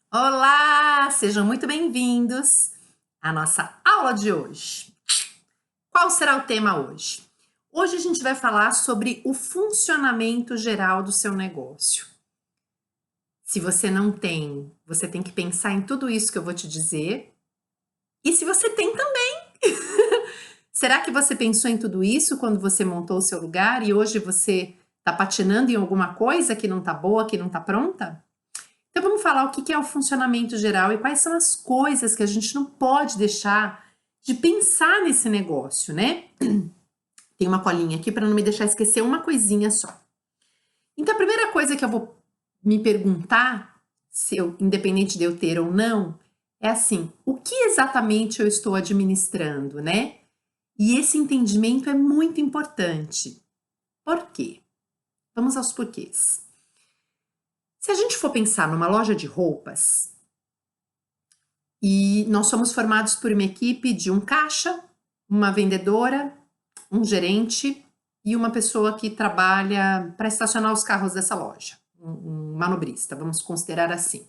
Olá, sejam muito bem-vindos à nossa aula de hoje. Qual será o tema hoje? Hoje a gente vai falar sobre o funcionamento geral do seu negócio. Se você não tem, você tem que pensar em tudo isso que eu vou te dizer. E se você tem também, será que você pensou em tudo isso quando você montou o seu lugar e hoje você está patinando em alguma coisa que não está boa, que não está pronta? Então vamos falar o que é o funcionamento geral e quais são as coisas que a gente não pode deixar de pensar nesse negócio, né? Tem uma colinha aqui para não me deixar esquecer uma coisinha só. Então a primeira coisa que eu vou me perguntar, independente de eu ter ou não, é assim, o que exatamente eu estou administrando, né? E esse entendimento é muito importante. Por quê? Vamos aos porquês. Se a gente for pensar numa loja de roupas, e nós somos formados por uma equipe de um caixa, uma vendedora, um gerente e uma pessoa que trabalha para estacionar os carros dessa loja, um manobrista, vamos considerar assim.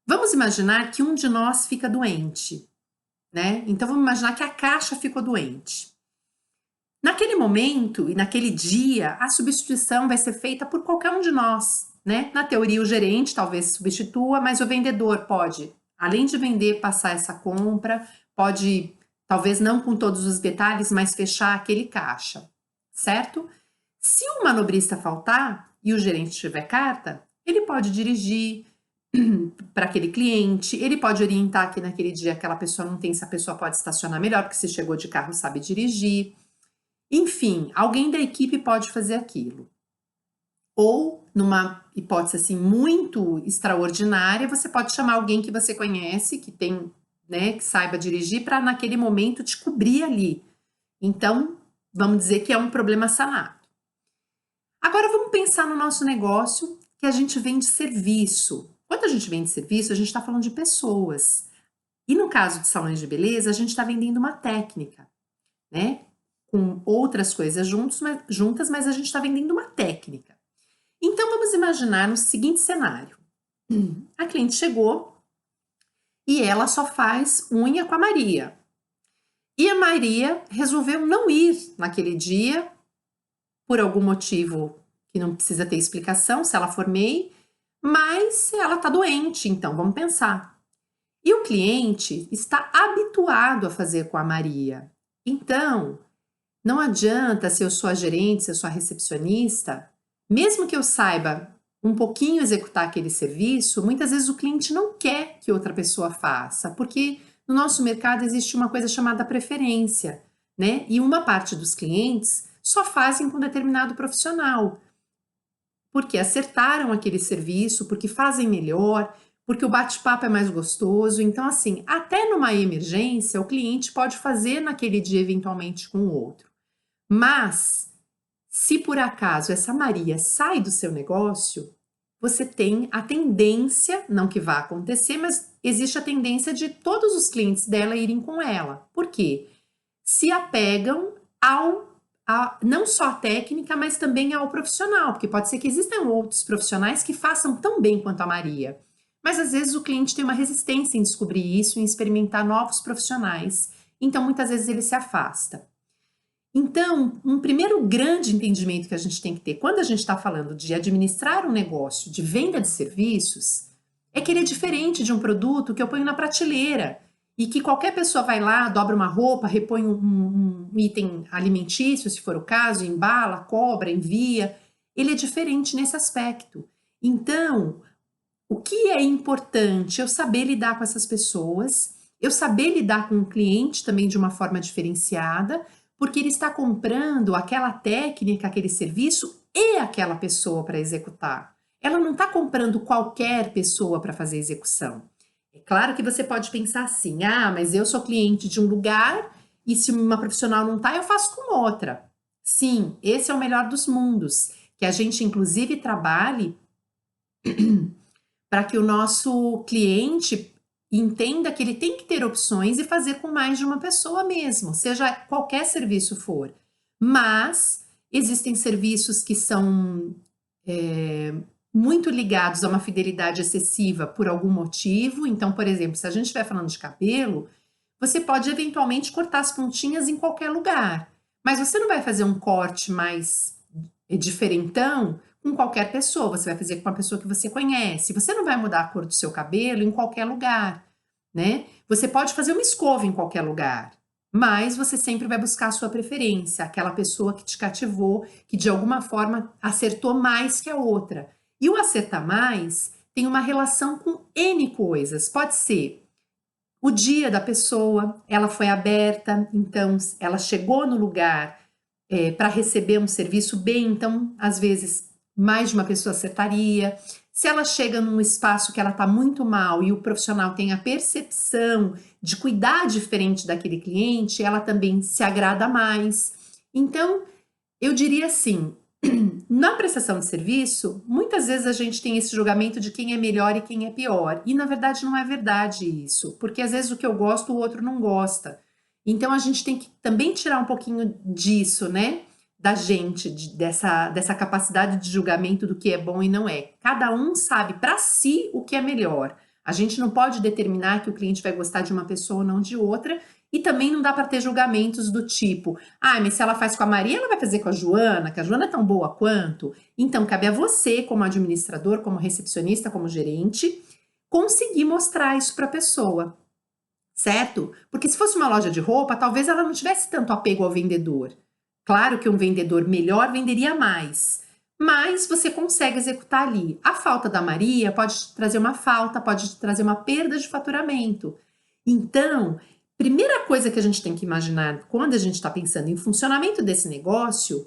Vamos imaginar que um de nós fica doente, né? Então vamos imaginar que a caixa ficou doente. Naquele momento e naquele dia, a substituição vai ser feita por qualquer um de nós, né? Na teoria, o gerente talvez substitua, mas o vendedor pode, além de vender, passar essa compra, pode, talvez não com todos os detalhes, mas fechar aquele caixa, certo? Se o manobrista faltar e o gerente tiver carta, ele pode dirigir para aquele cliente, ele pode orientar que naquele dia aquela pessoa não tem, se a pessoa pode estacionar melhor, porque se chegou de carro sabe dirigir. Enfim, alguém da equipe pode fazer aquilo. Ou, numa hipótese assim muito extraordinária, você pode chamar alguém que você conhece, que tem, né, que saiba dirigir, para naquele momento te cobrir ali. Então, vamos dizer que é um problema sanado. Agora vamos pensar no nosso negócio, que a gente vende serviço. Quando a gente vende serviço, a gente está falando de pessoas. E no caso de salões de beleza, a gente está vendendo uma técnica, né? Com outras coisas juntas, mas a gente está vendendo uma técnica. Então vamos imaginar no seguinte cenário: a cliente chegou e ela só faz unha com a Maria. E a Maria resolveu não ir naquele dia, por algum motivo que não precisa ter explicação, se ela for MEI, mas ela está doente, então vamos pensar. E o cliente está habituado a fazer com a Maria. Então, não adianta se eu sou a gerente, se eu sou a recepcionista, mesmo que eu saiba um pouquinho executar aquele serviço, muitas vezes o cliente não quer que outra pessoa faça, porque no nosso mercado existe uma coisa chamada preferência, né? E uma parte dos clientes só fazem com determinado profissional, porque acertaram aquele serviço, porque fazem melhor, porque o bate-papo é mais gostoso. Então, assim, até numa emergência, o cliente pode fazer naquele dia eventualmente com o outro. Mas, se por acaso essa Maria sai do seu negócio, você tem a tendência, não que vá acontecer, mas existe a tendência de todos os clientes dela irem com ela. Por quê? Se apegam não só à técnica, mas também ao profissional, porque pode ser que existam outros profissionais que façam tão bem quanto a Maria. Mas às vezes o cliente tem uma resistência em descobrir isso, em experimentar novos profissionais. Então, muitas vezes ele se afasta. Então, um primeiro grande entendimento que a gente tem que ter quando a gente está falando de administrar um negócio de venda de serviços é que ele é diferente de um produto que eu ponho na prateleira e que qualquer pessoa vai lá, dobra uma roupa, repõe um item alimentício, se for o caso, embala, cobra, envia. Ele é diferente nesse aspecto. Então, o que é importante? Eu saber lidar com essas pessoas, eu saber lidar com o cliente também de uma forma diferenciada, porque ele está comprando aquela técnica, aquele serviço e aquela pessoa para executar. Ela não está comprando qualquer pessoa para fazer execução. É claro que você pode pensar assim: ah, mas eu sou cliente de um lugar e se uma profissional não está, eu faço com outra. Sim, esse é o melhor dos mundos, que a gente inclusive trabalhe para que o nosso cliente entenda que ele tem que ter opções e fazer com mais de uma pessoa mesmo, seja qualquer serviço for. Mas existem serviços que são muito ligados a uma fidelidade excessiva por algum motivo. Então, por exemplo, se a gente estiver falando de cabelo, você pode eventualmente cortar as pontinhas em qualquer lugar, mas você não vai fazer um corte mais diferentão com qualquer pessoa, você vai fazer com uma pessoa que você conhece. Você não vai mudar a cor do seu cabelo em qualquer lugar, né? Você pode fazer uma escova em qualquer lugar, mas você sempre vai buscar a sua preferência, aquela pessoa que te cativou, que de alguma forma acertou mais que a outra. E o acertar mais tem uma relação com N coisas. Pode ser o dia da pessoa, ela foi aberta, então ela chegou no lugar para receber um serviço bem, então às vezes mais de uma pessoa acertaria. Se ela chega num espaço que ela está muito mal e o profissional tem a percepção de cuidar diferente daquele cliente, ela também se agrada mais. Então, eu diria assim, na prestação de serviço, muitas vezes a gente tem esse julgamento de quem é melhor e quem é pior. E na verdade não é verdade isso, porque às vezes o que eu gosto o outro não gosta. Então a gente tem que também tirar um pouquinho disso, né? Da gente, dessa capacidade de julgamento do que é bom e não é. Cada um sabe para si o que é melhor. A gente não pode determinar que o cliente vai gostar de uma pessoa ou não de outra, e também não dá para ter julgamentos do tipo, ah, mas se ela faz com a Maria, ela vai fazer com a Joana, que a Joana é tão boa quanto. Então, cabe a você, como administrador, como recepcionista, como gerente, conseguir mostrar isso para a pessoa, certo? Porque se fosse uma loja de roupa, talvez ela não tivesse tanto apego ao vendedor. Claro que um vendedor melhor venderia mais, mas você consegue executar ali. A falta da Maria pode trazer uma falta, pode trazer uma perda de faturamento. Então, primeira coisa que a gente tem que imaginar quando a gente está pensando em funcionamento desse negócio,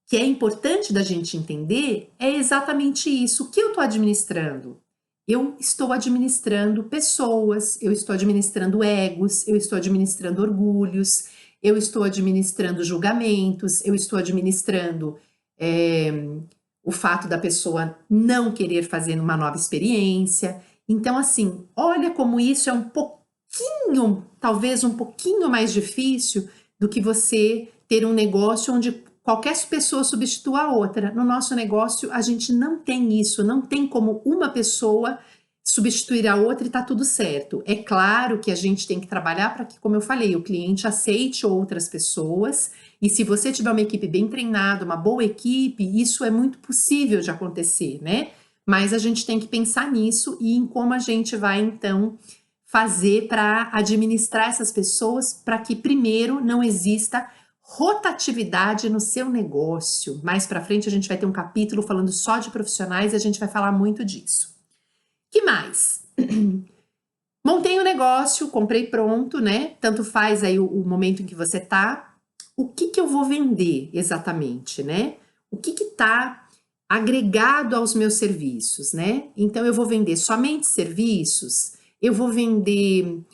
que é importante da gente entender, é exatamente isso. O que eu estou administrando? Eu estou administrando pessoas, eu estou administrando egos, eu estou administrando orgulhos, eu estou administrando julgamentos, eu estou administrando o fato da pessoa não querer fazer uma nova experiência. Então, assim, olha como isso é um pouquinho, talvez um pouquinho mais difícil do que você ter um negócio onde qualquer pessoa substitua a outra. No nosso negócio, a gente não tem isso, não tem como uma pessoa substituir a outra e tá tudo certo. É claro que a gente tem que trabalhar para que, como eu falei, o cliente aceite outras pessoas, e se você tiver uma equipe bem treinada, uma boa equipe, isso é muito possível de acontecer, né? Mas a gente tem que pensar nisso e em como a gente vai, então, fazer para administrar essas pessoas para que, primeiro, não exista rotatividade no seu negócio. Mais para frente a gente vai ter um capítulo falando só de profissionais e a gente vai falar muito disso. Que mais? Montei o negócio, comprei pronto, né? Tanto faz aí o momento em que você tá. O que eu vou vender exatamente, né? O que tá agregado aos meus serviços, né? Então eu vou vender somente serviços, eu vou vender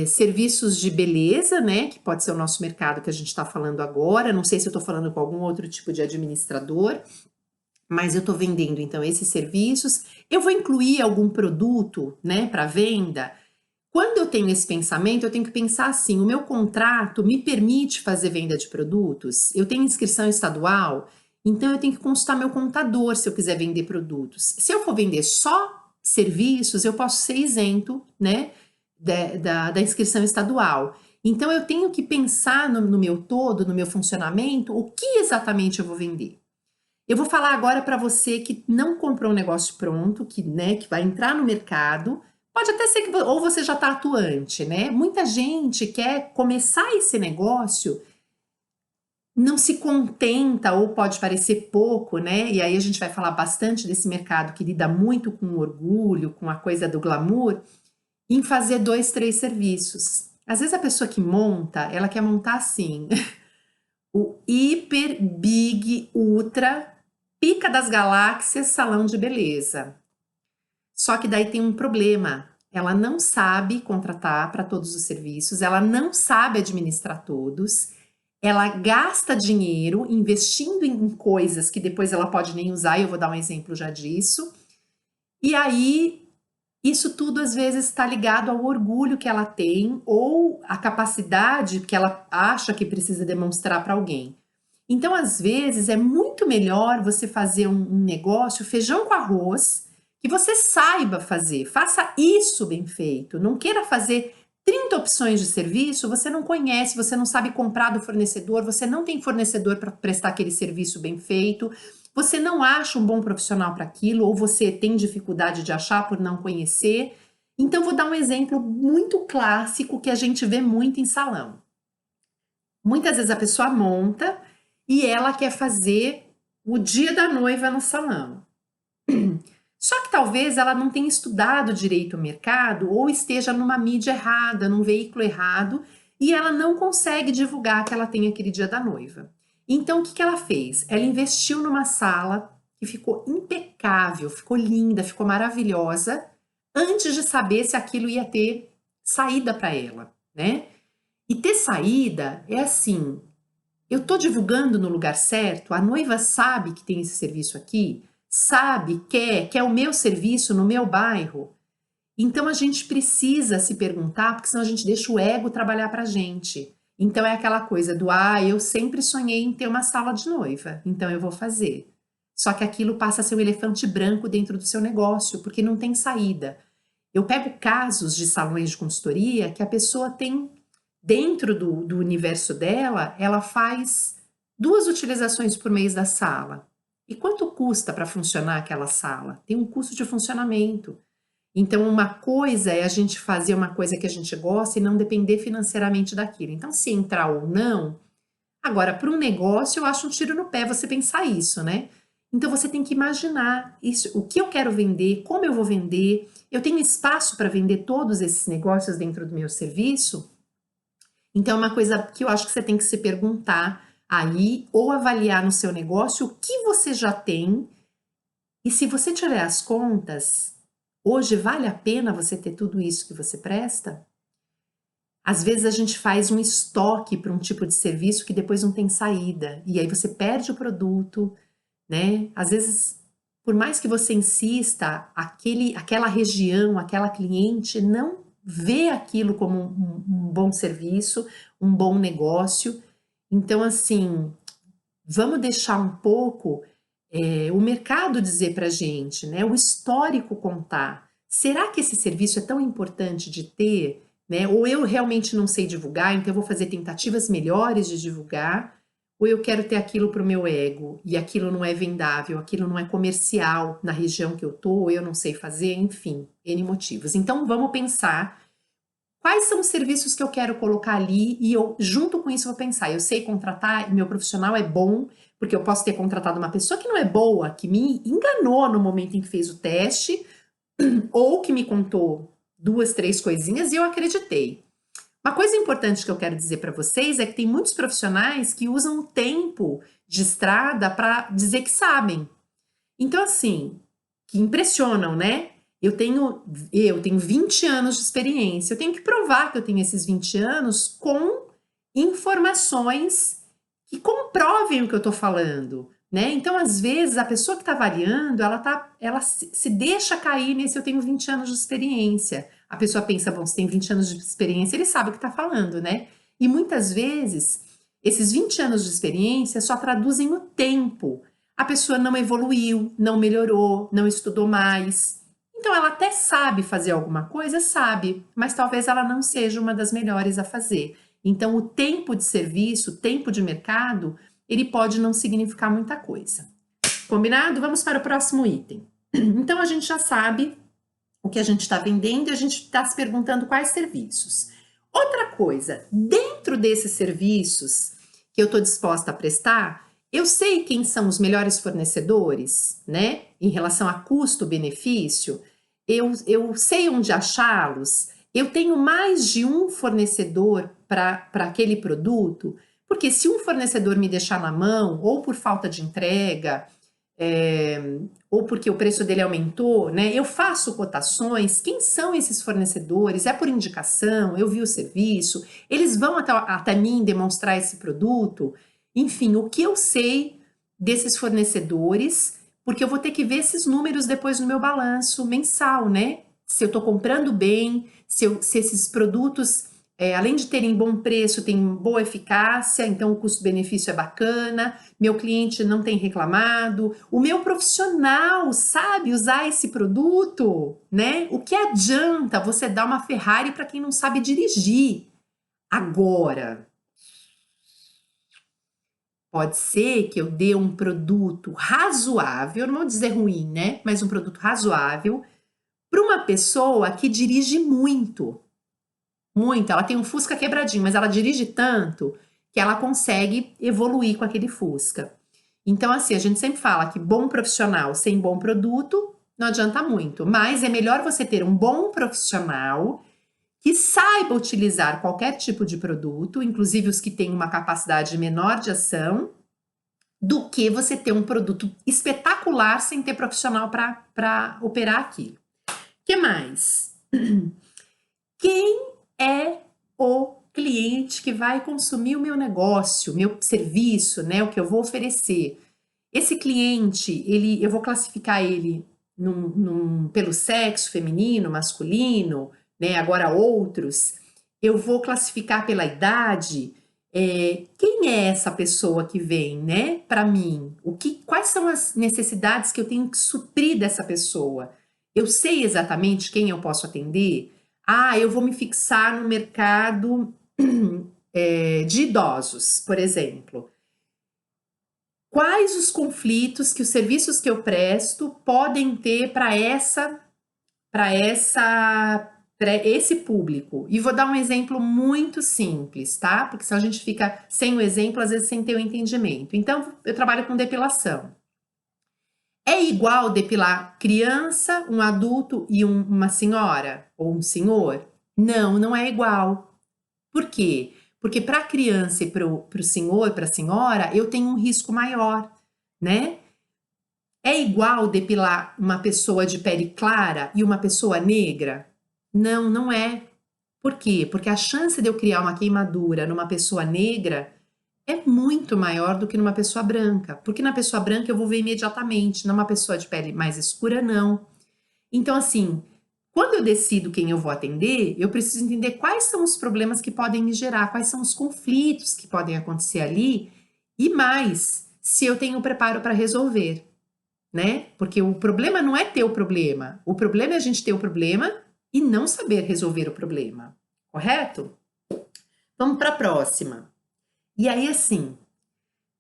serviços de beleza, né? Que pode ser o nosso mercado que a gente está falando agora. Não sei se eu estou falando com algum outro tipo de administrador, mas eu estou vendendo então esses serviços. Eu vou incluir algum produto, né, para venda. Quando eu tenho esse pensamento, eu tenho que pensar assim: o meu contrato me permite fazer venda de produtos? Eu tenho inscrição estadual, então eu tenho que consultar meu contador se eu quiser vender produtos. Se eu for vender só serviços, eu posso ser isento, né, da inscrição estadual. Então eu tenho que pensar no meu todo, no meu funcionamento, o que exatamente eu vou vender. Eu vou falar agora para você que não comprou um negócio pronto, que, né, que vai entrar no mercado. Pode até ser que ou você já está atuante, né? Muita gente quer começar esse negócio, não se contenta ou pode parecer pouco, né? E aí a gente vai falar bastante desse mercado que lida muito com o orgulho, com a coisa do glamour, em fazer 2, 3 serviços. Às vezes a pessoa que monta, ela quer montar assim, o hiper, big, ultra, pica das galáxias, salão de beleza. Só que daí tem um problema. Ela não sabe contratar para todos os serviços, ela não sabe administrar todos, ela gasta dinheiro investindo em coisas que depois ela pode nem usar, e eu vou dar um exemplo já disso. E aí, isso tudo às vezes está ligado ao orgulho que ela tem ou à capacidade que ela acha que precisa demonstrar para alguém. Então, às vezes, é muito melhor você fazer um negócio, feijão com arroz, que você saiba fazer. Faça isso bem feito. Não queira fazer 30 opções de serviço, você não conhece, você não sabe comprar do fornecedor, você não tem fornecedor para prestar aquele serviço bem feito, você não acha um bom profissional para aquilo, ou você tem dificuldade de achar por não conhecer. Então, vou dar um exemplo muito clássico que a gente vê muito em salão. Muitas vezes a pessoa monta e ela quer fazer o dia da noiva no salão. Só que talvez ela não tenha estudado direito o mercado ou esteja numa mídia errada, num veículo errado, e ela não consegue divulgar que ela tem aquele dia da noiva. Então, o que ela fez? Ela investiu numa sala que ficou impecável, ficou linda, ficou maravilhosa, antes de saber se aquilo ia ter saída para ela, né? E ter saída é assim, eu estou divulgando no lugar certo, a noiva sabe que tem esse serviço aqui, sabe, quer o meu serviço no meu bairro. Então a gente precisa se perguntar, porque senão a gente deixa o ego trabalhar para a gente. Então é aquela coisa do, eu sempre sonhei em ter uma sala de noiva, então eu vou fazer. Só que aquilo passa a ser um elefante branco dentro do seu negócio, porque não tem saída. Eu pego casos de salões de consultoria que a pessoa tem dentro do universo dela, ela faz 2 utilizações por mês da sala. E quanto custa para funcionar aquela sala? Tem um custo de funcionamento. Então, uma coisa é a gente fazer uma coisa que a gente gosta e não depender financeiramente daquilo. Então, se entrar ou não, agora, para um negócio, eu acho um tiro no pé você pensar isso, né? Então, você tem que imaginar isso, o que eu quero vender, como eu vou vender, eu tenho espaço para vender todos esses negócios dentro do meu serviço? Então, é uma coisa que eu acho que você tem que se perguntar aí, ou avaliar no seu negócio o que você já tem, e se você tiver as contas, hoje vale a pena você ter tudo isso que você presta? Às vezes a gente faz um estoque para um tipo de serviço que depois não tem saída, e aí você perde o produto, né? Às vezes, por mais que você insista, aquela região, aquela cliente não vê aquilo como um bom serviço, um bom negócio. Então, assim, vamos deixar um pouco o mercado dizer para a gente, né? O histórico contar. Será que esse serviço é tão importante de ter, né? Ou eu realmente não sei divulgar, então eu vou fazer tentativas melhores de divulgar, ou eu quero ter aquilo para o meu ego e aquilo não é vendável, aquilo não é comercial na região que eu tô, ou eu não sei fazer, enfim, N motivos. Então vamos pensar quais são os serviços que eu quero colocar ali e eu, junto com isso, vou pensar, eu sei contratar, meu profissional é bom, porque eu posso ter contratado uma pessoa que não é boa, que me enganou no momento em que fez o teste, ou que me contou 2, 3 coisinhas e eu acreditei. Uma coisa importante que eu quero dizer para vocês é que tem muitos profissionais que usam o tempo de estrada para dizer que sabem. Então, assim, que impressionam, né? Eu tenho 20 anos de experiência. Eu tenho que provar que eu tenho esses 20 anos com informações que comprovem o que eu estou falando, né? Então, às vezes, a pessoa que está avaliando, ela se deixa cair nesse eu tenho 20 anos de experiência. A pessoa pensa, bom, se tem 20 anos de experiência, ele sabe o que está falando, né? E muitas vezes, esses 20 anos de experiência só traduzem o tempo. A pessoa não evoluiu, não melhorou, não estudou mais. Então, ela até sabe fazer alguma coisa, sabe, mas talvez ela não seja uma das melhores a fazer. Então, o tempo de serviço, o tempo de mercado, ele pode não significar muita coisa. Combinado? Vamos para o próximo item. Então, a gente já sabe o que a gente está vendendo e a gente está se perguntando quais serviços. Outra coisa, dentro desses serviços que eu estou disposta a prestar, eu sei quem são os melhores fornecedores, né? Em relação a custo-benefício, eu sei onde achá-los, eu tenho mais de um fornecedor para aquele produto, porque se um fornecedor me deixar na mão, ou por falta de entrega, ou porque o preço dele aumentou, né? Eu faço cotações. Quem são esses fornecedores? É por indicação? Eu vi o serviço? Eles vão até mim demonstrar esse produto? Enfim, o que eu sei desses fornecedores, porque eu vou ter que ver esses números depois no meu balanço mensal, né? Se eu estou comprando bem, se esses produtos além de terem bom preço, tem boa eficácia, então o custo-benefício é bacana, meu cliente não tem reclamado, o meu profissional sabe usar esse produto, né? O que adianta você dar uma Ferrari para quem não sabe dirigir? Agora, pode ser que eu dê um produto razoável, não vou dizer ruim, né? Mas um produto razoável para uma pessoa que dirige muito. Muito. Ela tem um Fusca quebradinho, mas ela dirige tanto que ela consegue evoluir com aquele Fusca. Então, assim, a gente sempre fala que bom profissional sem bom produto não adianta muito, mas é melhor você ter um bom profissional que saiba utilizar qualquer tipo de produto, inclusive os que têm uma capacidade menor de ação, do que você ter um produto espetacular sem ter profissional para operar aquilo. O que mais? Quem é o cliente que vai consumir o meu negócio, meu serviço, né, o que eu vou oferecer? Esse cliente, eu vou classificar ele pelo sexo feminino, masculino, né, agora outros. Eu vou classificar pela idade. Quem é essa pessoa que vem, né, para mim? Quais são as necessidades que eu tenho que suprir dessa pessoa? Eu sei exatamente quem eu posso atender? Eu vou me fixar no mercado de idosos, por exemplo. Quais os conflitos que os serviços que eu presto podem ter para esse público? E vou dar um exemplo muito simples, tá? Porque se a gente fica sem o exemplo, às vezes sem ter o entendimento. Então, eu trabalho com depilação. É igual depilar criança, um adulto e uma senhora ou um senhor? Não, não é igual. Por quê? Porque para a criança e para o senhor, para a senhora, eu tenho um risco maior, né? É igual depilar uma pessoa de pele clara e uma pessoa negra? Não, não é. Por quê? Porque a chance de eu criar uma queimadura numa pessoa negra é muito maior do que numa pessoa branca. Porque na pessoa branca eu vou ver imediatamente, numa pessoa de pele mais escura, não. Então, assim, quando eu decido quem eu vou atender, eu preciso entender quais são os problemas que podem me gerar, quais são os conflitos que podem acontecer ali e mais, se eu tenho preparo para resolver, né? Porque o problema não é ter o problema é a gente ter o problema e não saber resolver o problema, correto? Vamos para a próxima. E aí, assim,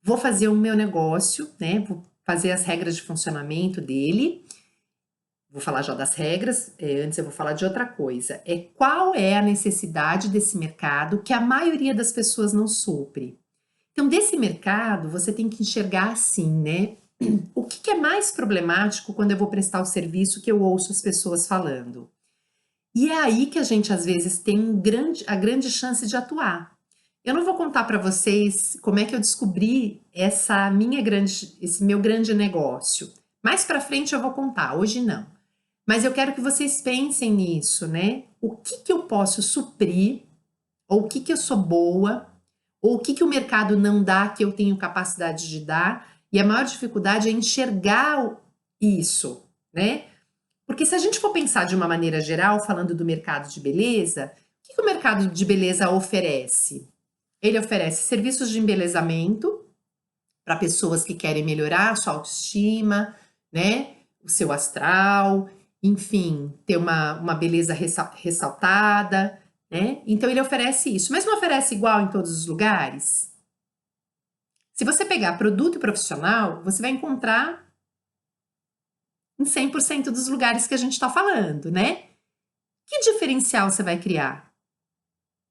vou fazer o meu negócio, né? Vou fazer as regras de funcionamento dele. Vou falar já das regras, antes eu vou falar de outra coisa. Qual é a necessidade desse mercado que a maioria das pessoas não supre? Então, desse mercado, você tem que enxergar assim, né? O que é mais problemático quando eu vou prestar o serviço que eu ouço as pessoas falando? E é aí que a gente, às vezes, tem a grande chance de atuar. Eu não vou contar para vocês como é que eu descobri esse meu grande negócio. Mais para frente eu vou contar, hoje não. Mas eu quero que vocês pensem nisso, né? O que eu posso suprir, ou o que eu sou boa, ou o que o mercado não dá que eu tenho capacidade de dar, e a maior dificuldade é enxergar isso, né? Porque se a gente for pensar de uma maneira geral, falando do mercado de beleza, o que o mercado de beleza oferece? Ele oferece serviços de embelezamento para pessoas que querem melhorar a sua autoestima, né? O seu astral, enfim, ter uma beleza ressaltada, né? Então ele oferece isso, mas não oferece igual em todos os lugares. Se você pegar produto e profissional, você vai encontrar em 100% dos lugares que a gente está falando, né? Que diferencial você vai criar?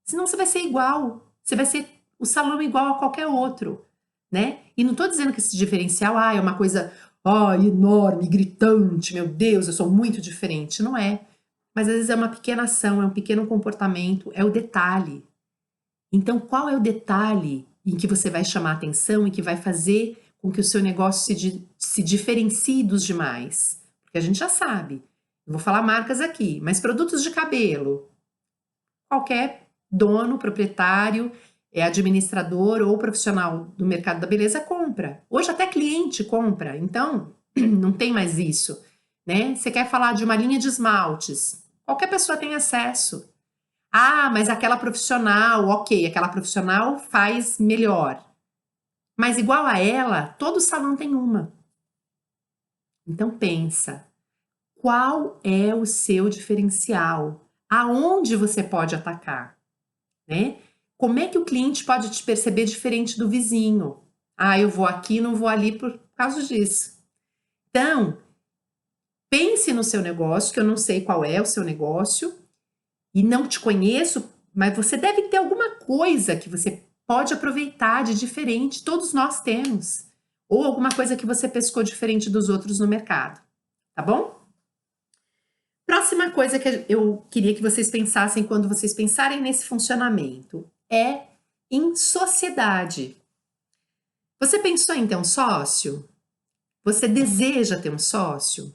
Senão você vai ser igual, você vai ser o salão igual a qualquer outro, né? E não estou dizendo que esse diferencial é uma coisa enorme, gritante, meu Deus, eu sou muito diferente. Não é. Mas às vezes é uma pequena ação, é um pequeno comportamento, é o detalhe. Então, qual é o detalhe em que você vai chamar atenção e que vai fazer com que o seu negócio se diferencie dos demais? Porque a gente já sabe. Eu vou falar marcas aqui, mas produtos de cabelo, qualquer dono, proprietário, administrador ou profissional do mercado da beleza compra. Hoje até cliente compra, então não tem mais isso, né? Você quer falar de uma linha de esmaltes, qualquer pessoa tem acesso. Ah, mas aquela profissional, ok, aquela profissional faz melhor. Mas igual a ela, todo salão tem uma. Então pensa, qual é o seu diferencial? Aonde você pode atacar, né? Como é que o cliente pode te perceber diferente do vizinho? Ah, eu vou aqui, não vou ali por causa disso. Então, pense no seu negócio, que eu não sei qual é o seu negócio e não te conheço, mas você deve ter alguma coisa que você pode aproveitar de diferente, todos nós temos. Ou alguma coisa que você pescou diferente dos outros no mercado, tá bom? Próxima coisa que eu queria que vocês pensassem quando vocês pensarem nesse funcionamento é em sociedade. Você pensou em ter um sócio? Você deseja ter um sócio?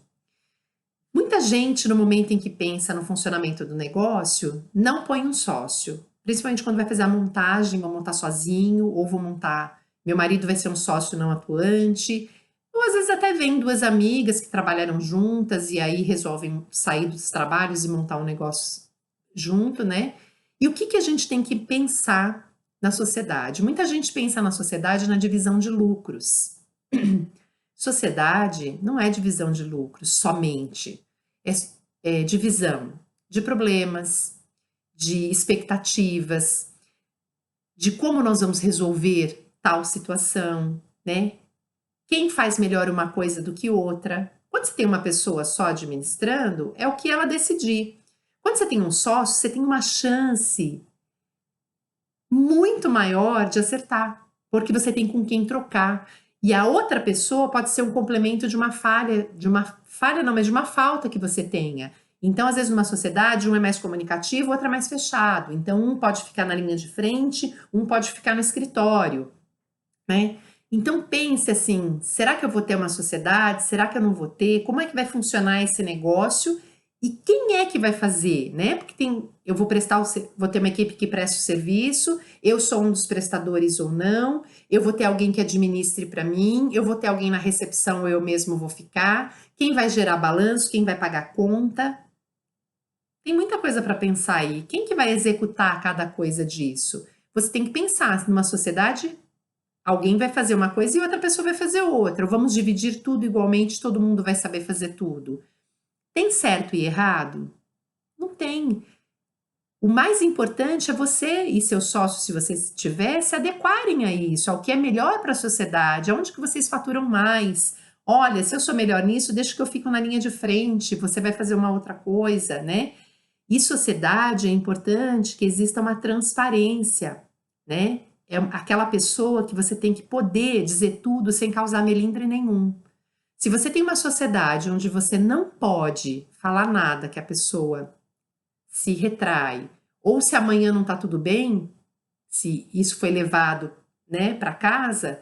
Muita gente, no momento em que pensa no funcionamento do negócio, não põe um sócio. Principalmente quando vai fazer a montagem, vou montar sozinho, ou vou montar. Meu marido vai ser um sócio não atuante. Ou às vezes até vem duas amigas que trabalharam juntas e aí resolvem sair dos trabalhos e montar um negócio junto, né? E o que, que a gente tem que pensar na sociedade? Muita gente pensa na sociedade na divisão de lucros. Sociedade não é divisão de lucros somente, é, é divisão de problemas, de expectativas, de como nós vamos resolver tal situação, né? Quem faz melhor uma coisa do que outra? Quando você tem uma pessoa só administrando, é o que ela decidir. Quando você tem um sócio, você tem uma chance muito maior de acertar, porque você tem com quem trocar. E a outra pessoa pode ser um complemento de uma falha não, mas de uma falta que você tenha. Então, às vezes, numa sociedade, um é mais comunicativo, o outro é mais fechado. Então, um pode ficar na linha de frente, um pode ficar no escritório, né? Então, pense assim: será que eu vou ter uma sociedade? Será que eu não vou ter? Como é que vai funcionar esse negócio? E quem é que vai fazer, né? Porque eu vou vou ter uma equipe que presta o serviço, eu sou um dos prestadores ou não, eu vou ter alguém que administre para mim, eu vou ter alguém na recepção ou eu mesmo vou ficar, quem vai gerar balanço, quem vai pagar conta. Tem muita coisa para pensar aí. Quem que vai executar cada coisa disso? Você tem que pensar numa sociedade, alguém vai fazer uma coisa e outra pessoa vai fazer outra. Ou vamos dividir tudo igualmente, todo mundo vai saber fazer tudo. Tem certo e errado? Não tem. O mais importante é você e seu sócio, se você tiver, se adequarem a isso, ao que é melhor para a sociedade, aonde que vocês faturam mais. Olha, se eu sou melhor nisso, deixa que eu fico na linha de frente, você vai fazer uma outra coisa, né? E sociedade é importante que exista uma transparência, né? É aquela pessoa que você tem que poder dizer tudo sem causar melindre nenhum. Se você tem uma sociedade onde você não pode falar nada que a pessoa se retrai, ou se amanhã não está tudo bem, se isso foi levado, né, para casa,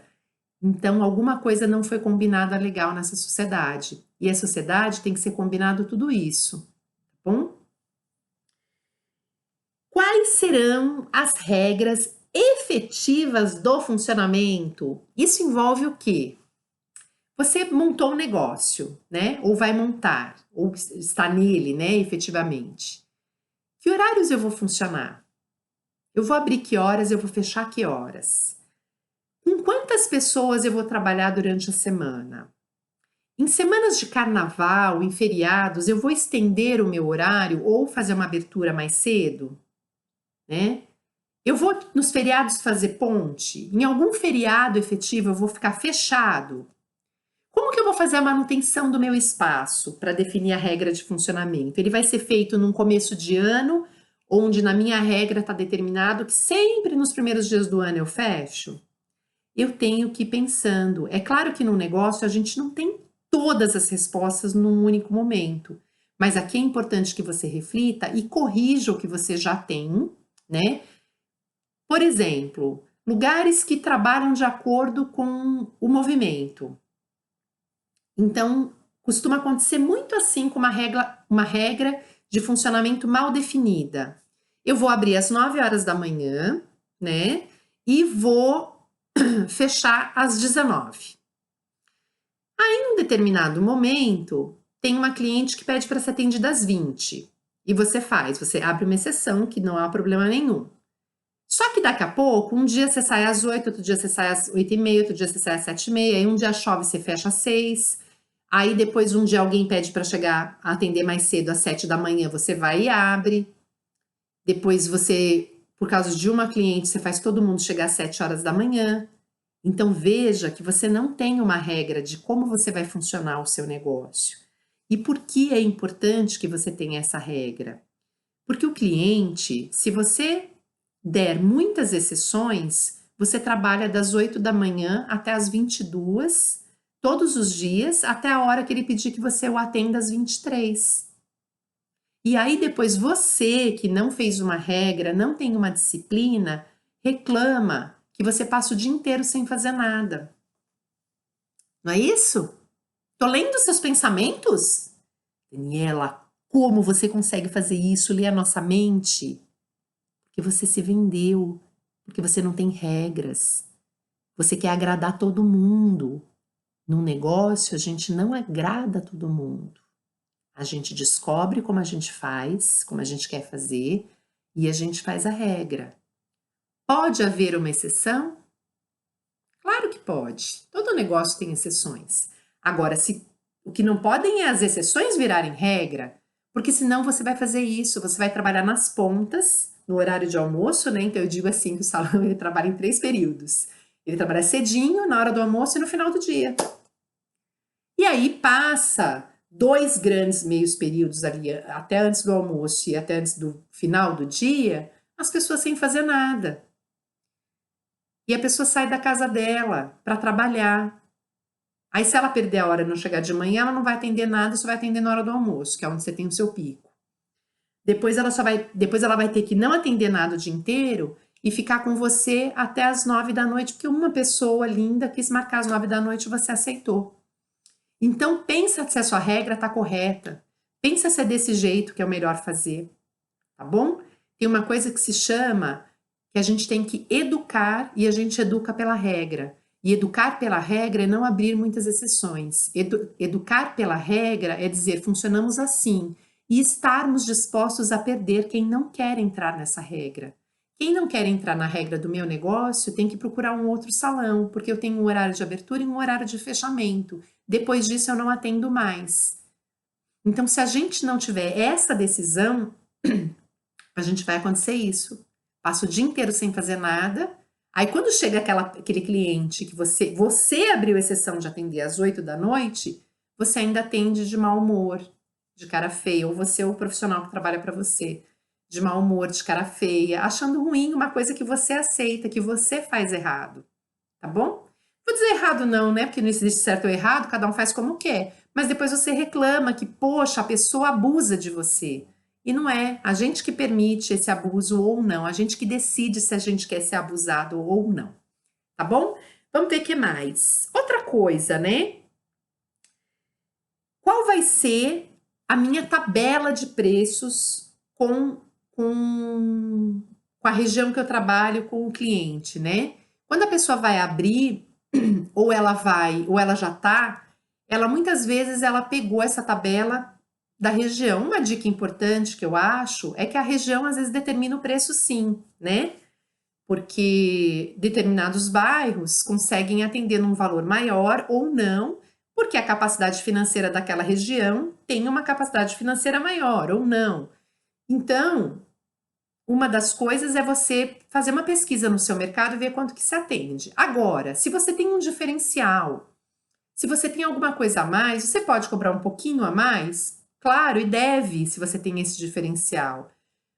então alguma coisa não foi combinada legal nessa sociedade. E a sociedade tem que ser combinado tudo isso, tá bom? Quais serão as regras efetivas do funcionamento? Isso envolve o quê? Você montou um negócio, né? Ou vai montar, ou está nele, né, efetivamente. Que horários eu vou funcionar? Eu vou abrir que horas, eu vou fechar que horas? Com quantas pessoas eu vou trabalhar durante a semana? Em semanas de carnaval, em feriados, eu vou estender o meu horário ou fazer uma abertura mais cedo, né? Eu vou nos feriados fazer ponte? Em algum feriado efetivo eu vou ficar fechado? Como que eu vou fazer a manutenção do meu espaço para definir a regra de funcionamento? Ele vai ser feito num começo de ano, onde na minha regra está determinado que sempre nos primeiros dias do ano eu fecho? Eu tenho que ir pensando. É claro que no negócio a gente não tem todas as respostas num único momento, mas aqui é importante que você reflita e corrija o que você já tem, né? Por exemplo, lugares que trabalham de acordo com o movimento. Então, costuma acontecer muito assim com uma regra de funcionamento mal definida. Eu vou abrir às 9 horas da manhã, né? E vou fechar às 19. Aí, num determinado momento, tem uma cliente que pede para ser atendida às 20. E você abre uma exceção que não há problema nenhum. Só que daqui a pouco, um dia você sai às 8, outro dia você sai às 8h30, outro dia você sai às 7h30, aí um dia chove, você fecha às 6. Aí depois um dia alguém pede para chegar a atender mais cedo às 7 da manhã, você vai e abre. Depois você, por causa de uma cliente, você faz todo mundo chegar às 7 horas da manhã. Então veja que você não tem uma regra de como você vai funcionar o seu negócio. E por que é importante que você tenha essa regra? Porque o cliente, se você der muitas exceções, você trabalha das 8 da manhã até as 22, todos os dias, até a hora que ele pedir que você o atenda às 23. E aí depois você, que não fez uma regra, não tem uma disciplina, reclama que você passa o dia inteiro sem fazer nada. Não é isso? Tô lendo seus pensamentos? Daniela, como você consegue fazer isso? Ler a nossa mente? Porque você se vendeu, porque você não tem regras. Você quer agradar todo mundo. Num negócio, a gente não agrada todo mundo. A gente descobre como a gente faz, como a gente quer fazer, e a gente faz a regra. Pode haver uma exceção? Claro que pode. Todo negócio tem exceções. Agora, o que não podem é as exceções virarem regra, porque senão você vai fazer isso, você vai trabalhar nas pontas, no horário de almoço, né? Então eu digo assim que o salão ele trabalha em 3 períodos. Ele trabalha cedinho, na hora do almoço e no final do dia. E aí passa 2 grandes meios períodos ali, até antes do almoço e até antes do final do dia, as pessoas sem fazer nada. E a pessoa sai da casa dela para trabalhar. Aí, se ela perder a hora e não chegar de manhã, ela não vai atender nada, só vai atender na hora do almoço, que é onde você tem o seu pico. Depois ela vai ter que não atender nada o dia inteiro e ficar com você até as 9 da noite, porque uma pessoa linda quis marcar às 9 da noite e você aceitou. Então, pensa se a sua regra está correta. Pensa se é desse jeito que é o melhor fazer, tá bom? Tem uma coisa que se chama que a gente tem que educar e a gente educa pela regra. E educar pela regra é não abrir muitas exceções. Educar pela regra é dizer funcionamos assim e estarmos dispostos a perder quem não quer entrar nessa regra. Quem não quer entrar na regra do meu negócio tem que procurar um outro salão, porque eu tenho um horário de abertura e um horário de fechamento. Depois disso eu não atendo mais. Então, se a gente não tiver essa decisão, a gente vai acontecer isso. Passa o dia inteiro sem fazer nada. Aí, quando chega aquele cliente que você abriu exceção de atender às 8 da noite, você ainda atende de mau humor, de cara feia, ou você ou o profissional que trabalha para você, de mau humor, de cara feia, achando ruim uma coisa que você aceita, que você faz errado, tá bom? Vou dizer errado não, né? Porque não existe certo ou errado, cada um faz como quer. Mas depois você reclama que, poxa, a pessoa abusa de você. E não é a gente que permite esse abuso ou não, a gente que decide se a gente quer ser abusado ou não, tá bom? Vamos ver o que mais. Outra coisa, né? Qual vai ser a minha tabela de preços com a região que eu trabalho com o cliente, né? Quando a pessoa vai abrir, ou ela já tá, ela muitas vezes ela pegou essa tabela da região. Uma dica importante que eu acho é que a região às vezes determina o preço sim, né? Porque determinados bairros conseguem atender num valor maior ou não, porque a capacidade financeira daquela região tem uma capacidade financeira maior ou não. Então, uma das coisas é você fazer uma pesquisa no seu mercado e ver quanto que se atende. Agora, se você tem um diferencial, se você tem alguma coisa a mais, você pode cobrar um pouquinho a mais? Claro, e deve, se você tem esse diferencial.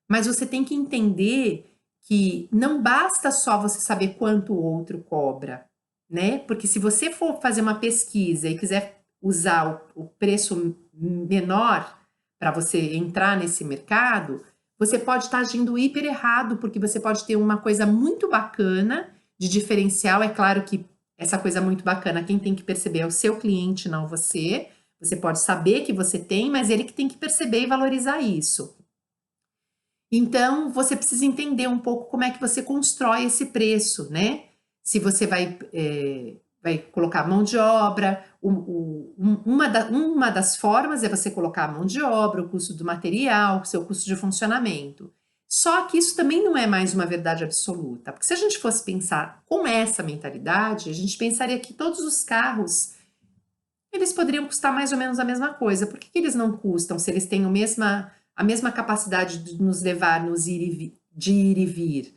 Mas você tem que entender que não basta só você saber quanto o outro cobra, né? Porque se você for fazer uma pesquisa e quiser usar o preço menor para você entrar nesse mercado, você pode estar agindo hiper errado, porque você pode ter uma coisa muito bacana de diferencial. É claro que essa coisa muito bacana, quem tem que perceber é o seu cliente, não você. Você pode saber que você tem, mas ele que tem que perceber e valorizar isso. Então, você precisa entender um pouco como é que você constrói esse preço, né? Se você vai vai colocar mão de obra, uma das formas é você colocar a mão de obra, o custo do material, o seu custo de funcionamento. Só que isso também não é mais uma verdade absoluta, porque se a gente fosse pensar com essa mentalidade, a gente pensaria que todos os carros, eles poderiam custar mais ou menos a mesma coisa. Por que que eles não custam se eles têm a mesma capacidade de nos levar de ir e vir?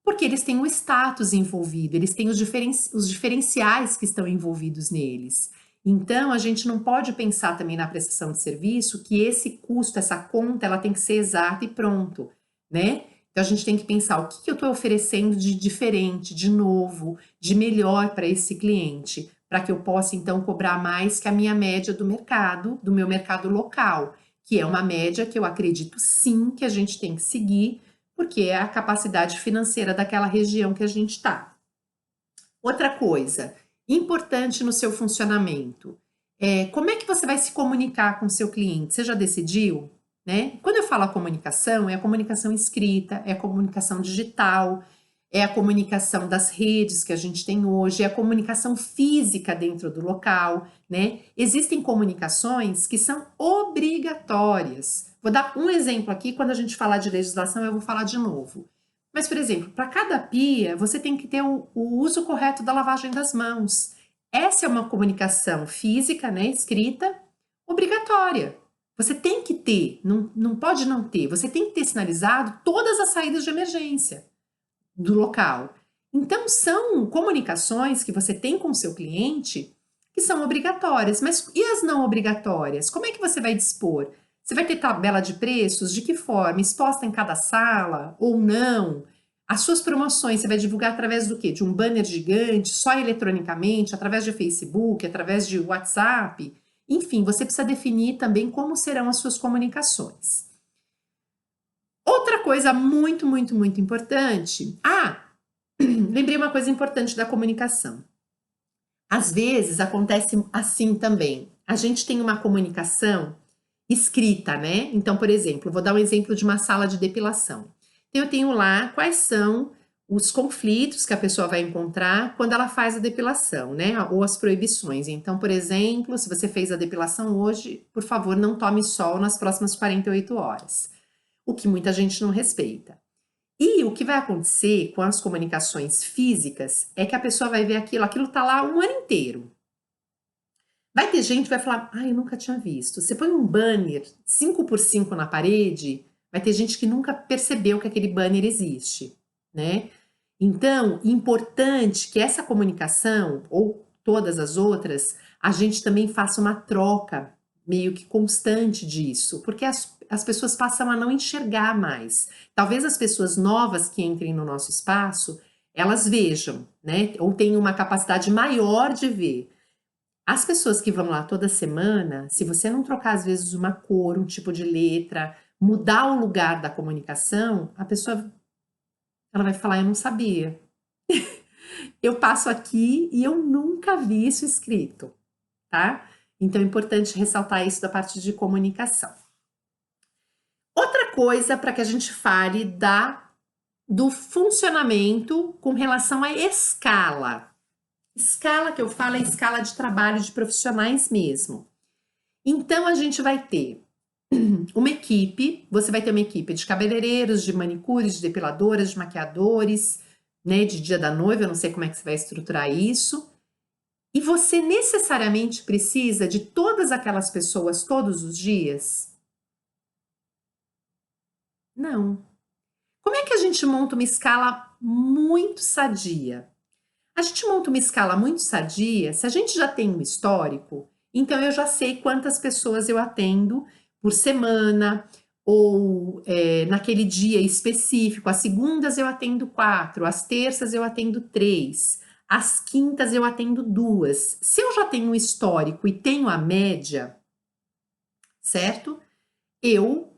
Porque eles têm o status envolvido, eles têm os diferenciais que estão envolvidos neles. Então, a gente não pode pensar também na prestação de serviço que esse custo, essa conta, ela tem que ser exata e pronto, né? Então, a gente tem que pensar o que que eu estou oferecendo de diferente, de novo, de melhor para esse cliente, para que eu possa, então, cobrar mais que a minha média do mercado, do meu mercado local, que é uma média que eu acredito sim que a gente tem que seguir, porque é a capacidade financeira daquela região que a gente está. Outra coisa importante no seu funcionamento é como é que você vai se comunicar com o seu cliente? Você já decidiu? Né? Quando eu falo a comunicação, é a comunicação escrita, é a comunicação digital, é a comunicação das redes que a gente tem hoje, é a comunicação física dentro do local, né? Existem comunicações que são obrigatórias. Vou dar um exemplo aqui, quando a gente falar de legislação, eu vou falar de novo. Mas, por exemplo, para cada pia, você tem que ter o uso correto da lavagem das mãos. Essa é uma comunicação física, né, escrita, obrigatória. Você tem que ter, não pode não ter, você tem que ter sinalizado todas as saídas de emergência do local. Então, são comunicações que você tem com o seu cliente que são obrigatórias. Mas e as não obrigatórias? Como é que você vai dispor? Você vai ter tabela de preços? De que forma? Exposta em cada sala ou não? As suas promoções você vai divulgar através do quê? De um banner gigante, só eletronicamente, através de Facebook, através de WhatsApp? Enfim, você precisa definir também como serão as suas comunicações. Outra coisa muito, muito, muito importante. Lembrei uma coisa importante da comunicação. Às vezes acontece assim também. A gente tem uma comunicação escrita, né? Então, por exemplo, vou dar um exemplo de uma sala de depilação. Então, eu tenho lá quais são os conflitos que a pessoa vai encontrar quando ela faz a depilação, né? Ou as proibições. Então, por exemplo, se você fez a depilação hoje, por favor, não tome sol nas próximas 48 horas. O que muita gente não respeita. E o que vai acontecer com as comunicações físicas é que a pessoa vai ver aquilo tá lá um ano inteiro. Vai ter gente que vai falar, eu nunca tinha visto. Você põe um banner 5x5 na parede, vai ter gente que nunca percebeu que aquele banner existe, né? Então, importante que essa comunicação, ou todas as outras, a gente também faça uma troca meio que constante disso, porque as pessoas passam a não enxergar mais. Talvez as pessoas novas que entrem no nosso espaço, elas vejam, né? Ou tenham uma capacidade maior de ver. As pessoas que vão lá toda semana, se você não trocar às vezes uma cor, um tipo de letra, mudar o lugar da comunicação, a pessoa ela vai falar, eu não sabia. Eu passo aqui e eu nunca vi isso escrito, tá? Então é importante ressaltar isso da parte de comunicação. Outra coisa para que a gente fale do funcionamento com relação à escala. Escala que eu falo é escala de trabalho de profissionais mesmo. Então a gente vai ter uma equipe, você vai ter uma equipe de cabeleireiros, de manicures, de depiladoras, de maquiadores, né, de dia da noiva, eu não sei como é que você vai estruturar isso. E você necessariamente precisa de todas aquelas pessoas todos os dias? Não. Como é que a gente monta uma escala muito sadia? A gente monta uma escala muito sadia, se a gente já tem um histórico, então eu já sei quantas pessoas eu atendo por semana, ou naquele dia específico. Às segundas eu atendo 4, às terças eu atendo 3, às quintas eu atendo 2. Se eu já tenho um histórico e tenho a média, certo? Eu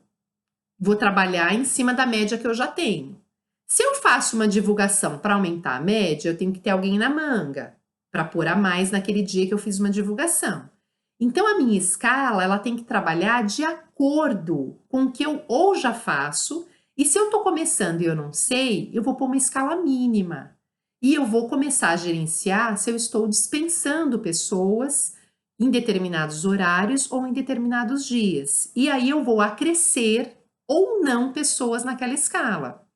vou trabalhar em cima da média que eu já tenho. Se eu faço uma divulgação para aumentar a média, eu tenho que ter alguém na manga para pôr a mais naquele dia que eu fiz uma divulgação. Então a minha escala, ela tem que trabalhar de acordo com o que eu ou já faço, e se eu estou começando e eu não sei, eu vou pôr uma escala mínima. E eu vou começar a gerenciar se eu estou dispensando pessoas em determinados horários ou em determinados dias. E aí eu vou acrescer ou não pessoas naquela escala.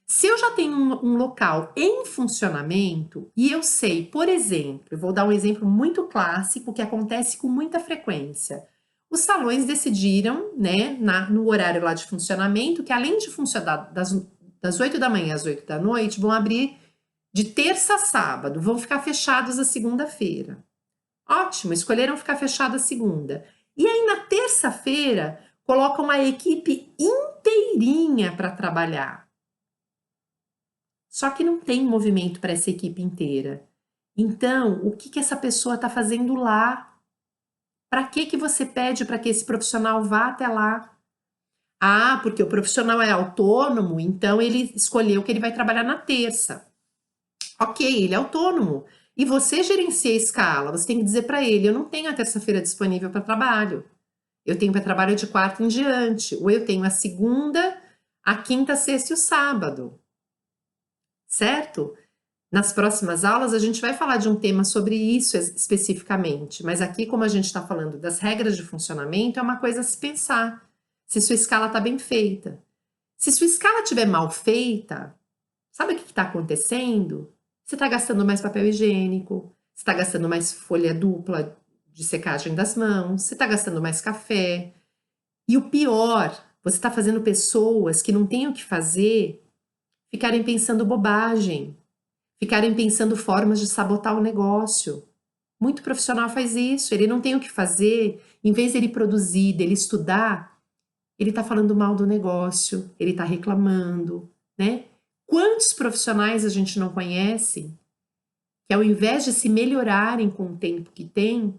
Se eu já tenho um local em funcionamento e eu sei, por exemplo, eu vou dar um exemplo muito clássico que acontece com muita frequência. Os salões decidiram, né, no horário lá de funcionamento, que além de funcionar das 8 da manhã às 8 da noite, vão abrir de terça a sábado, vão ficar fechados a segunda-feira. Ótimo, escolheram ficar fechado a segunda. E aí na terça-feira, colocam a equipe inteirinha para trabalhar. Só que não tem movimento para essa equipe inteira. Então, o que essa pessoa está fazendo lá? Para que você pede para que esse profissional vá até lá? Ah, porque o profissional é autônomo, então ele escolheu que ele vai trabalhar na terça. Ok, ele é autônomo. E você gerencia a escala. Você tem que dizer para ele: eu não tenho a terça-feira disponível para trabalho. Eu tenho para trabalho de quarta em diante. Ou eu tenho a segunda, a quinta, a sexta e o sábado. Certo? Nas próximas aulas, a gente vai falar de um tema sobre isso especificamente, mas aqui, como a gente está falando das regras de funcionamento, é uma coisa a se pensar. Se sua escala está bem feita. Se sua escala estiver mal feita, sabe o que está acontecendo? Você está gastando mais papel higiênico, você está gastando mais folha dupla de secagem das mãos, você está gastando mais café. E o pior, você está fazendo pessoas que não têm o que fazer ficarem pensando bobagem, ficarem pensando formas de sabotar o negócio. Muito profissional faz isso, ele não tem o que fazer, em vez dele produzir, dele estudar, ele está falando mal do negócio, ele está reclamando, né? Quantos profissionais a gente não conhece que ao invés de se melhorarem com o tempo que tem,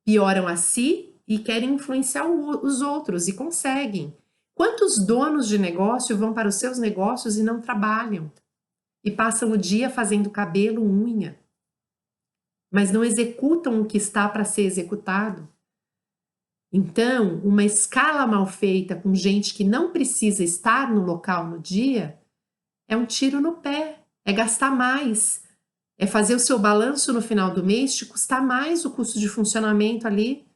pioram a si e querem influenciar os outros e conseguem. Quantos donos de negócio vão para os seus negócios e não trabalham? E passam o dia fazendo cabelo, unha, mas não executam o que está para ser executado. Então, uma escala mal feita com gente que não precisa estar no local no dia é um tiro no pé, é gastar mais, é fazer o seu balanço no final do mês te custar mais o custo de funcionamento ali.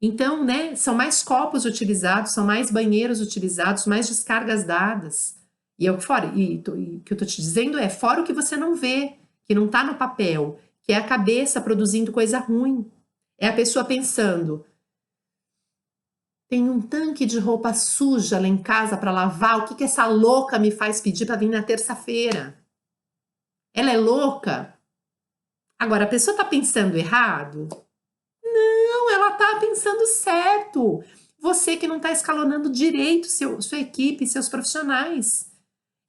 Então, né, são mais copos utilizados, são mais banheiros utilizados, mais descargas dadas. E é o que fora, o que eu tô te dizendo é fora o que você não vê, que não tá no papel, que é a cabeça produzindo coisa ruim. É a pessoa pensando: tem um tanque de roupa suja lá em casa para lavar, o que essa louca me faz pedir para vir na terça-feira? Ela é louca? Agora, a pessoa tá pensando errado? Não, ela tá pensando certo. Você que não está escalonando direito sua equipe, seus profissionais.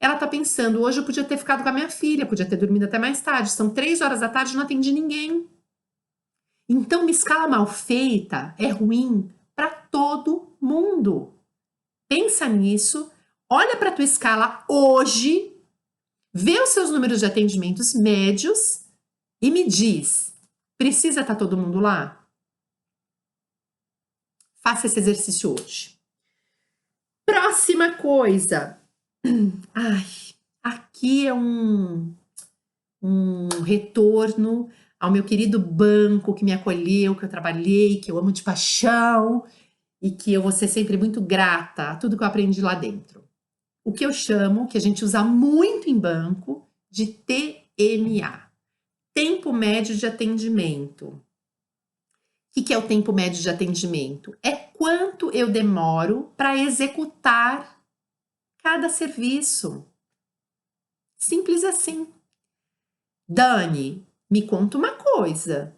Ela tá pensando, hoje eu podia ter ficado com a minha filha, podia ter dormido até mais tarde. São 3 horas da tarde e não atendi ninguém. Então, uma escala mal feita é ruim para todo mundo. Pensa nisso, olha para a tua escala hoje, vê os seus números de atendimentos médios e me diz, precisa estar todo mundo lá? Faça esse exercício hoje. Próxima coisa. Ai, aqui é um retorno ao meu querido banco que me acolheu, que eu trabalhei, que eu amo de paixão e que eu vou ser sempre muito grata a tudo que eu aprendi lá dentro. O que eu chamo, que a gente usa muito em banco, de TMA. Tempo médio de atendimento. O que é o tempo médio de atendimento? É quanto eu demoro para executar cada serviço. Simples assim. Dani, me conta uma coisa,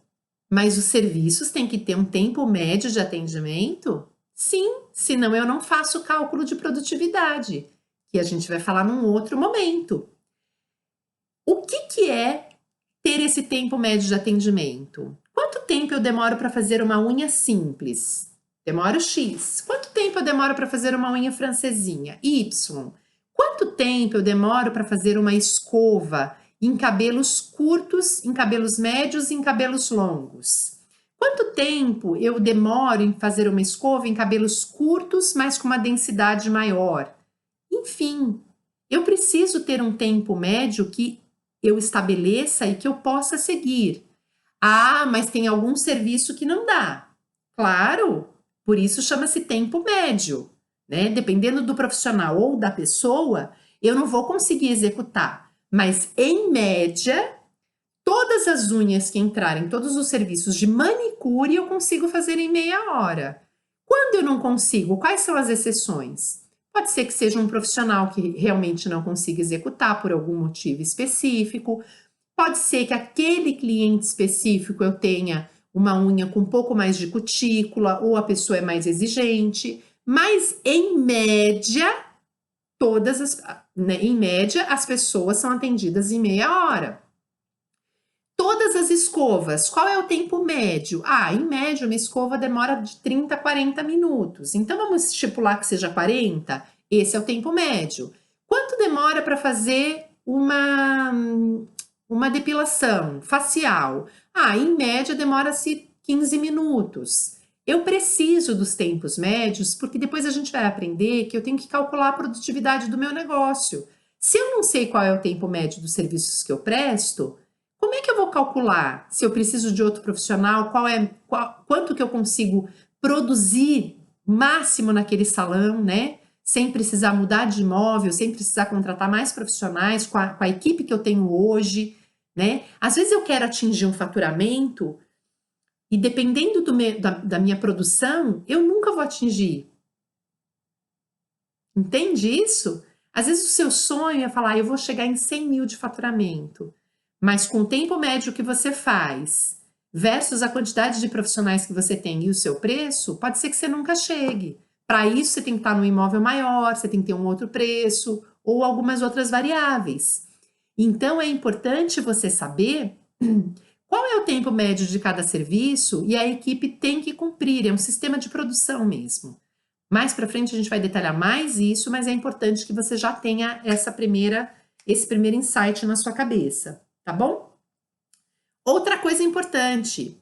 mas os serviços têm que ter um tempo médio de atendimento? Sim, senão eu não faço cálculo de produtividade, que a gente vai falar num outro momento. O que é ter esse tempo médio de atendimento? Quanto tempo eu demoro para fazer uma unha simples? Demoro X. Quanto tempo eu demoro para fazer uma unha francesinha? Y. Quanto tempo eu demoro para fazer uma escova em cabelos curtos, em cabelos médios e em cabelos longos? Quanto tempo eu demoro em fazer uma escova em cabelos curtos, mas com uma densidade maior? Enfim, eu preciso ter um tempo médio que eu estabeleça e que eu possa seguir. Ah, mas tem algum serviço que não dá. Claro, por isso chama-se tempo médio, né? Dependendo do profissional ou da pessoa, eu não vou conseguir executar, mas em média, todas as unhas que entrarem, todos os serviços de manicure eu consigo fazer em meia hora. Quando eu não consigo, quais são as exceções? Pode ser que seja um profissional que realmente não consiga executar por algum motivo específico. Pode ser que aquele cliente específico eu tenha uma unha com um pouco mais de cutícula ou a pessoa é mais exigente, mas em média, em média, as pessoas são atendidas em meia hora. Todas as escovas, qual é o tempo médio? Ah, em média, uma escova demora de 30 a 40 minutos. Então, vamos estipular que seja 40? Esse é o tempo médio. Quanto demora para fazer uma depilação facial? Ah, em média, demora-se 15 minutos. Eu preciso dos tempos médios, porque depois a gente vai aprender que eu tenho que calcular a produtividade do meu negócio. Se eu não sei qual é o tempo médio dos serviços que eu presto, como é que eu vou calcular se eu preciso de outro profissional? Quanto que eu consigo produzir máximo naquele salão, né? Sem precisar mudar de imóvel, sem precisar contratar mais profissionais com a equipe que eu tenho hoje, né? Às vezes eu quero atingir um faturamento e dependendo da minha produção, eu nunca vou atingir. Entende isso? Às vezes o seu sonho é falar, eu vou chegar em 100 mil de faturamento. Mas com o tempo médio que você faz versus a quantidade de profissionais que você tem e o seu preço, pode ser que você nunca chegue. Para isso, você tem que estar num imóvel maior, você tem que ter um outro preço ou algumas outras variáveis. Então, é importante você saber qual é o tempo médio de cada serviço e a equipe tem que cumprir, é um sistema de produção mesmo. Mais para frente a gente vai detalhar mais isso, mas é importante que você já tenha esse primeiro insight na sua cabeça. Tá bom? Outra coisa importante,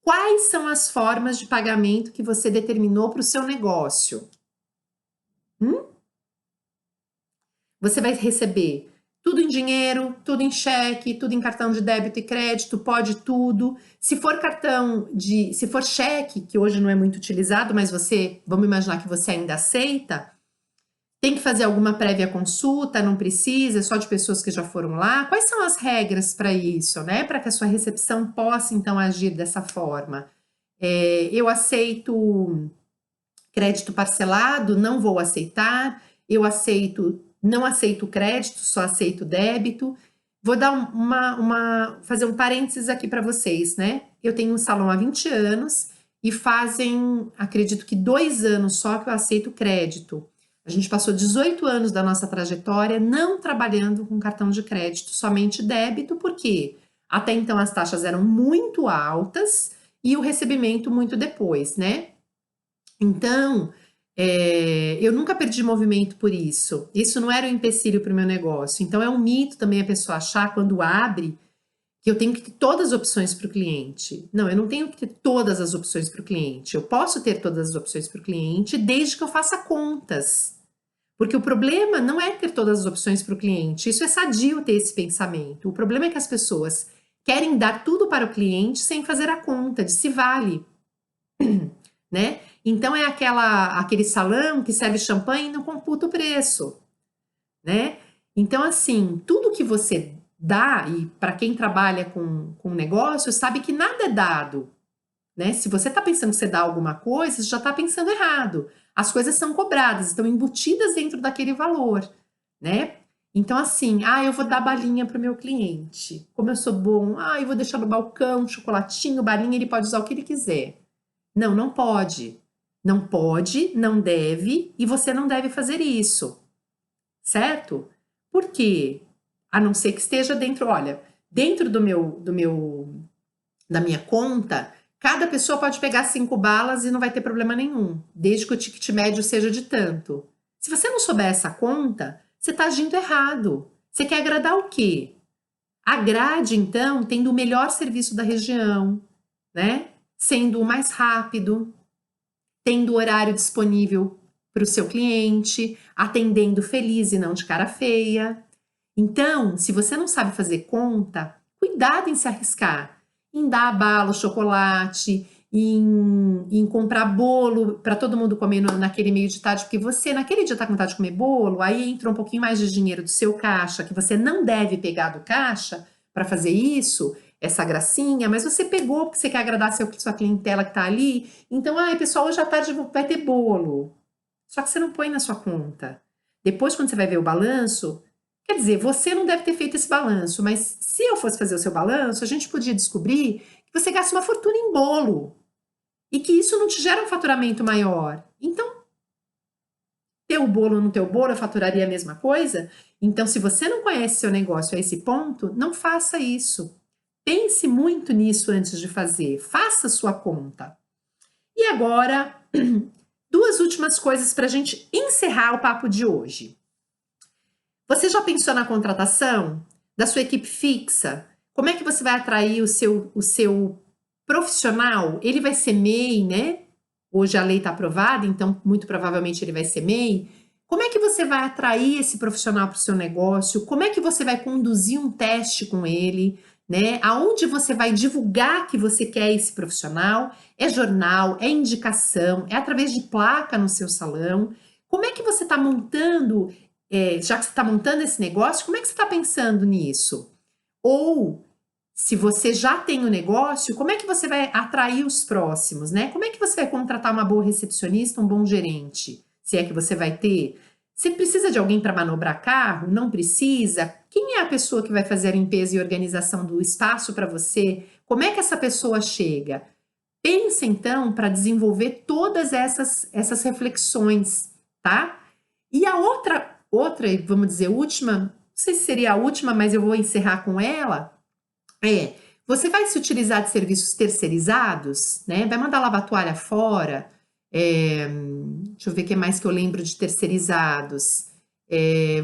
quais são as formas de pagamento que você determinou para o seu negócio? Você vai receber tudo em dinheiro, tudo em cheque, tudo em cartão de débito e crédito, pode tudo. Se for cheque, que hoje não é muito utilizado, mas vamos imaginar que você ainda aceita, tem que fazer alguma prévia consulta, não precisa, é só de pessoas que já foram lá. Quais são as regras para isso, né? Para que a sua recepção possa, então, agir dessa forma. Eu aceito crédito parcelado, não vou aceitar. Não aceito crédito, só aceito débito. Vou dar fazer um parênteses aqui para vocês, né? Eu tenho um salão há 20 anos e acredito que 2 anos só que eu aceito crédito. A gente passou 18 anos da nossa trajetória não trabalhando com cartão de crédito, somente débito, porque até então as taxas eram muito altas e o recebimento muito depois, né? Então, eu nunca perdi movimento por isso. Isso não era um empecilho para o meu negócio. Então, é um mito também a pessoa achar, quando abre, que eu tenho que ter todas as opções para o cliente. Não, eu não tenho que ter todas as opções para o cliente. Eu posso ter todas as opções para o cliente desde que eu faça contas. Porque o problema não é ter todas as opções para o cliente. Isso é sadio ter esse pensamento. O problema é que as pessoas querem dar tudo para o cliente sem fazer a conta de se vale, né? Então é aquele salão que serve champanhe e não computa o preço, né? Então, assim, tudo que você dá, e para quem trabalha com negócio, sabe que nada é dado, né? Se você está pensando que você dá alguma coisa, você já está pensando errado. As coisas são cobradas, estão embutidas dentro daquele valor, né? Então, assim, eu vou dar balinha para o meu cliente. Como eu sou bom, eu vou deixar no balcão, chocolatinho, balinha, ele pode usar o que ele quiser. Não, não pode. Não pode, não deve, e você não deve fazer isso, certo? Por quê? A não ser que esteja dentro da minha conta, cada pessoa pode pegar 5 balas e não vai ter problema nenhum, desde que o ticket médio seja de tanto. Se você não souber essa conta, você está agindo errado. Você quer agradar o quê? Agrade, então, tendo o melhor serviço da região, né? Sendo o mais rápido, tendo o horário disponível para o seu cliente, atendendo feliz e não de cara feia. Então, se você não sabe fazer conta, cuidado em se arriscar, em dar bala, chocolate, em comprar bolo para todo mundo comer naquele meio de tarde, porque você naquele dia está com vontade de comer bolo, aí entra um pouquinho mais de dinheiro do seu caixa, que você não deve pegar do caixa para fazer isso, essa gracinha, mas você pegou porque você quer agradar sua clientela que está ali. Então, ai, pessoal, hoje à tarde vai ter bolo. Só que você não põe na sua conta. Depois, quando você vai ver o balanço, quer dizer, você não deve ter feito esse balanço, mas se eu fosse fazer o seu balanço, a gente podia descobrir que você gasta uma fortuna em bolo e que isso não te gera um faturamento maior. Então, ter o bolo ou não ter o bolo, eu faturaria a mesma coisa? Então, se você não conhece seu negócio a esse ponto, não faça isso. Pense muito nisso antes de fazer. Faça sua conta. E agora, duas últimas coisas para a gente encerrar o papo de hoje. Você já pensou na contratação da sua equipe fixa? Como é que você vai atrair o seu profissional? Ele vai ser MEI, né? Hoje a lei está aprovada, então muito provavelmente ele vai ser MEI. Como é que você vai atrair esse profissional para o seu negócio? Como é que você vai conduzir um teste com ele? Né? Aonde você vai divulgar que você quer esse profissional? É jornal, é indicação, é através de placa no seu salão? Como é que você está montando, já que você está montando esse negócio, como é que você está pensando nisso? Ou, se você já tem o negócio, como é que você vai atrair os próximos, né? Como é que você vai contratar uma boa recepcionista, um bom gerente? Se é que você vai ter. Você precisa de alguém para manobrar carro? Não precisa? Quem é a pessoa que vai fazer a limpeza e organização do espaço para você? Como é que essa pessoa chega? Pensa, então, para desenvolver todas essas reflexões, tá? E a outra, vamos dizer, última, não sei se seria a última, mas eu vou encerrar com ela, você vai se utilizar de serviços terceirizados, né? Vai mandar lavar toalha fora, deixa eu ver o que mais que eu lembro de terceirizados.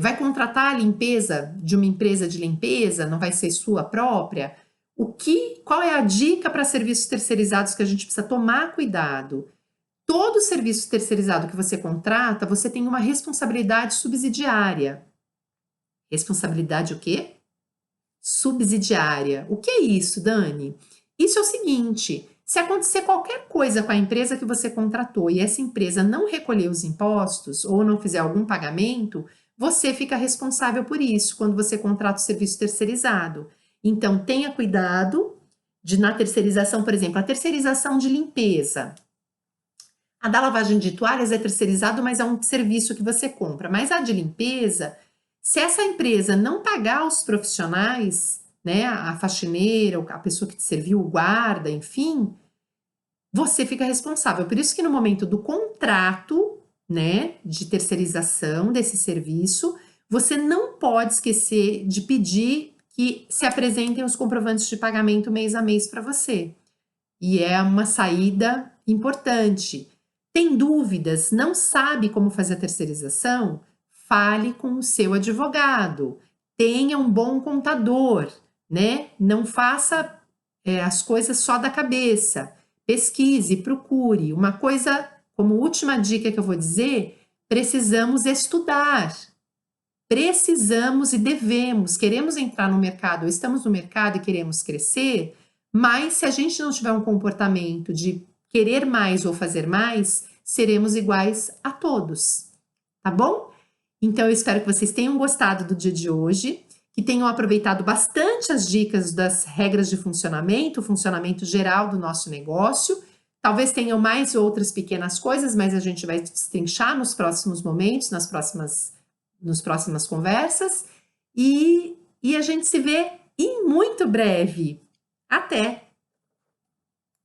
Vai contratar a limpeza de uma empresa de limpeza, não vai ser sua própria? Qual é a dica para serviços terceirizados que a gente precisa tomar cuidado? Todo serviço terceirizado que você contrata, você tem uma responsabilidade subsidiária. Responsabilidade o quê? Subsidiária. O que é isso, Dani? Isso é o seguinte: se acontecer qualquer coisa com a empresa que você contratou e essa empresa não recolher os impostos ou não fizer algum pagamento, você fica responsável por isso quando você contrata o serviço terceirizado. Então, tenha cuidado na terceirização, por exemplo, a terceirização de limpeza. A da lavagem de toalhas é terceirizado, mas é um serviço que você compra. Mas a de limpeza, se essa empresa não pagar os profissionais, né, a faxineira, a pessoa que te serviu, o guarda, enfim, você fica responsável. Por isso que no momento do contrato, né, de terceirização desse serviço, você não pode esquecer de pedir que se apresentem os comprovantes de pagamento mês a mês para você. E é uma saída importante. Tem dúvidas? Não sabe como fazer a terceirização? Fale com o seu advogado. Tenha um bom contador, né? Não faça as coisas só da cabeça. Pesquise, procure. Uma coisa, como última dica que eu vou dizer, precisamos estudar. Precisamos e devemos. Queremos entrar no mercado, estamos no mercado e queremos crescer, mas se a gente não tiver um comportamento de querer mais ou fazer mais, seremos iguais a todos, tá bom? Então, eu espero que vocês tenham gostado do dia de hoje, que tenham aproveitado bastante as dicas das regras de funcionamento, o funcionamento geral do nosso negócio. Talvez tenham mais outras pequenas coisas, mas a gente vai destrinchar nos próximos momentos, nas próximas conversas. E a gente se vê em muito breve. Até!